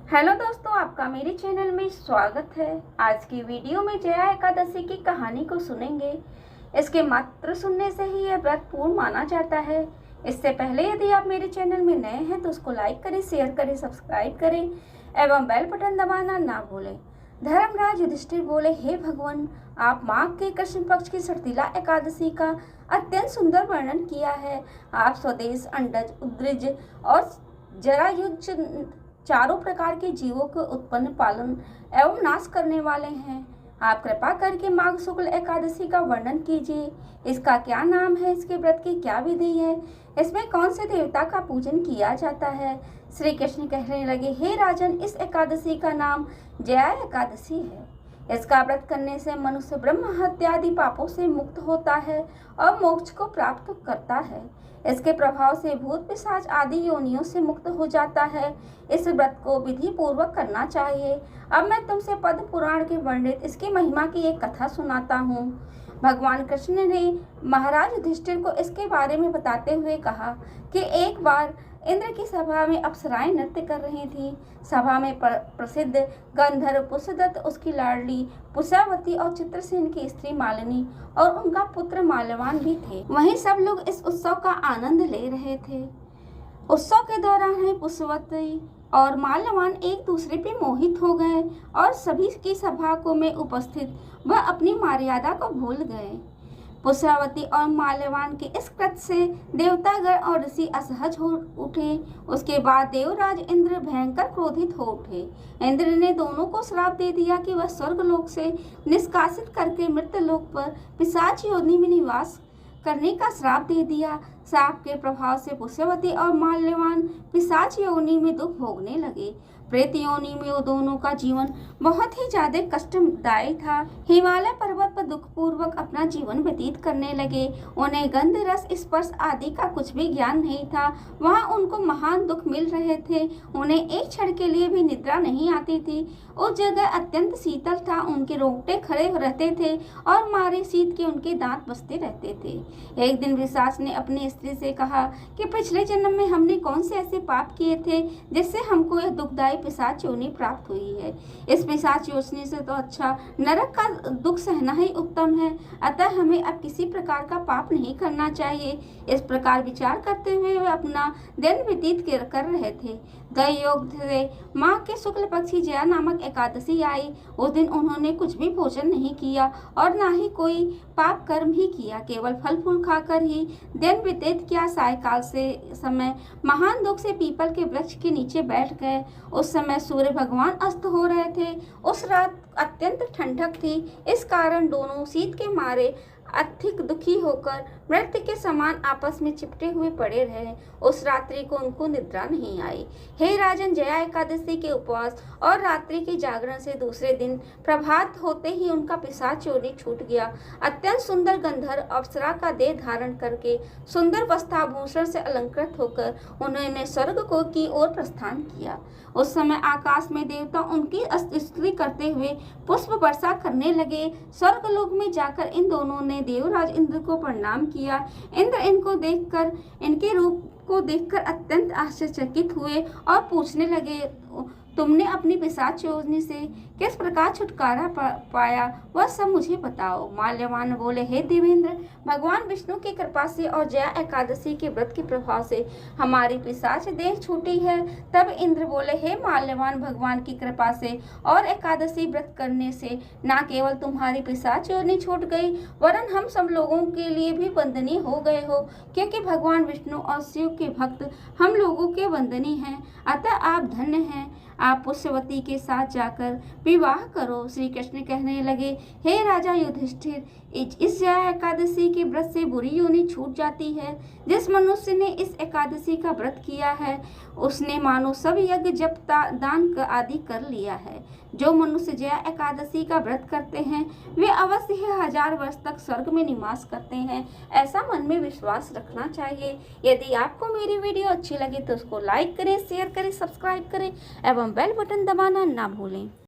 Hello दोस्तों, आपका मेरे चैनल में स्वागत है। आज की वीडियो में जया एकादशी की कहानी को सुनेंगे। इसके मात्र सुनने से ही यह व्रत पूर्ण माना जाता है। इससे पहले यदि आप मेरे चैनल में नए हैं तो उसको लाइक करें, शेयर करें, सब्सक्राइब करें एवं बेल बटन दबाना ना भूलें। धर्मराज युधिष्ठिर बोले, हे भगवान, आप माघ के कृष्ण पक्ष की सर्तिला एकादशी का अत्यंत सुंदर वर्णन किया है। आप स्वदेश, अंडज, उद्रिज और जरायुज चारों प्रकार के जीवों को उत्पन्न, पालन एवं नाश करने वाले हैं। आप कृपा करके माघ शुक्ल एकादशी का वर्णन कीजिए। इसका क्या नाम है, इसके व्रत की क्या विधि है, इसमें कौन से देवता का पूजन किया जाता है। श्री कृष्ण कहने लगे, हे राजन, इस एकादशी का नाम जया एकादशी है। इसका व्रत करने से मनुष्य ब्रह्म हत्या आदि पापों से मुक्त होता है और मोक्ष को प्राप्त करता है। इसके प्रभाव से भूत पिशाच आदि योनियों से मुक्त हो जाता है। इस व्रत को विधि पूर्वक करना चाहिए। अब मैं तुमसे पद्म पुराण के वर्णित इसकी महिमा की एक कथा सुनाता हूँ। भगवान कृष्ण ने महाराज युधिष्ठिर को इसके बारे में बताते हुए कहा कि एक बार इंद्र की सभा में अप्सराएं नृत्य कर रही थीं। सभा में प्रसिद्ध गंधर्व पुष्यदत्त, उसकी लाडली पुष्यावती और चित्रसेन की स्त्री मालिनी और उनका पुत्र माल्यवान भी थे। वहीं सब लोग इस उत्सव का आनंद ले रहे थे। उत्सव के दौरान पुष्यवती और माल्यवान एक दूसरे पे मोहित हो गए और सभी की सभा को में उपस्थित वह अपनी मर्यादा को भूल गए। पुष्यावती और माल्यवान के इस कृत्य से देवतागण और ऋषि असहज हो उठे। उसके बाद देवराज इंद्र भयंकर क्रोधित हो उठे। इंद्र ने दोनों को श्राप दे दिया कि वह स्वर्गलोक से निष्कासित करके मृत्यलोक पर पिशाच योनि में निवास करने का श्राप दे दिया। श्राप के प्रभाव से पुष्यवती और माल्यवान पिशाच योनि में दुख भोगने लगे। प्रेत योनि में वो दोनों का जीवन बहुत ही ज्यादा कष्टदायी था। हिमालय पर्वत पर दुख पूर्वक अपना जीवन व्यतीत करने लगे। उन्हें गंध, रस, स्पर्श आदि का कुछ भी ज्ञान नहीं था। वहाँ उनको महान दुख मिल रहे थे। उन्हें एक क्षण के लिए भी निद्रा नहीं आती थी। उस जगह अत्यंत शीतल था। उनके रोंगटे खड़े रहते थे और मारे शीत के उनके दांत बसते रहते थे। एक दिन पिशाच ने अपनी स्त्री से कहा कि पिछले जन्म में हमने कौन से ऐसे पाप किए थे जिससे हमको यह दुखदायी पिशाच योनि प्राप्त हुई है। इस पिशाच योनि से तो अच्छा नरक का दुख सहना ही उत्तम है। अतः हमें अब किसी प्रकार का पाप नहीं करना चाहिए। इस प्रकार विचार करते हुए वे अपना दिन व्यतीत कर रहे थे। योग से माघ के शुक्ल पक्ष की जया नामक एकादशी आई। उस दिन उन्होंने कुछ भी भोजन नहीं किया और ना ही कोई पाप कर्म ही किया। केवल फल फूल खाकर ही दिन व्यतीत किया। सायकाल से समय महान दुख से पीपल के वृक्ष के नीचे बैठ गए। उस समय सूर्य भगवान अस्त हो रहे थे। उस रात अत्यंत ठंडक थी। इस कारण दोनों शीत के मारे अधिक दुखी होकर मृत्यु के समान आपस में चिपटे हुए पड़े रहे। उस रात्रि को उनको निद्रा नहीं आई। हे राजन, जया एकादशी के उपवास और रात्रि के जागरण से दूसरे दिन प्रभात होते ही उनका पिशाच योनि छूट गया। अत्यंत सुंदर गंधर्व अप्सरा का देह धारण करके सुंदर वस्त्राभूषण से अलंकृत होकर उन्होंने स्वर्ग को की ओर प्रस्थान किया। उस समय आकाश में देवता उनकी स्तुति करते हुए पुष्प वर्षा करने लगे। स्वर्गलोक में जाकर इन दोनों ने देवराज इंद्र को प्रणाम किया। इंद्र इनके रूप को देखकर अत्यंत आश्चर्यचकित हुए और पूछने लगे, तुमने अपनी पिशाच योनि से किस प्रकार छुटकारा पाया, वह सब मुझे बताओ। माल्यवान बोले, हे देवेंद्र, भगवान विष्णु की कृपा से और जया एकादशी के व्रत के प्रभाव से हमारी पिशाच देह छूटी है। तब इंद्र बोले, हे माल्यवान, भगवान की कृपा से और एकादशी व्रत करने से न केवल तुम्हारी पिशाच योनि छूट गई, वरन हम सब लोगों के लिए भी वंदनीय हो गए हो, क्योंकि भगवान विष्णु और शिव के भक्त हम लोगों के वंदनीय हैं। अतः आप धन्य हैं। आप पुष्यवती के साथ जाकर विवाह करो। श्री कृष्ण कहने लगे, हे राजा युधिष्ठिर, इस जया एकादशी के व्रत से बुरी योनि छूट जाती है। जिस मनुष्य ने इस एकादशी का व्रत किया है उसने मानो सब यज्ञ, जप, दान आदि कर लिया है। जो मनुष्य जया एकादशी का व्रत करते हैं वे अवश्य ही 1000 वर्ष तक स्वर्ग में निवास करते हैं। ऐसा मन में विश्वास रखना चाहिए। यदि आपको मेरी वीडियो अच्छी लगे तो उसको लाइक करें, शेयर करें, सब्सक्राइब करें एवं बेल बटन दबाना ना भूलें।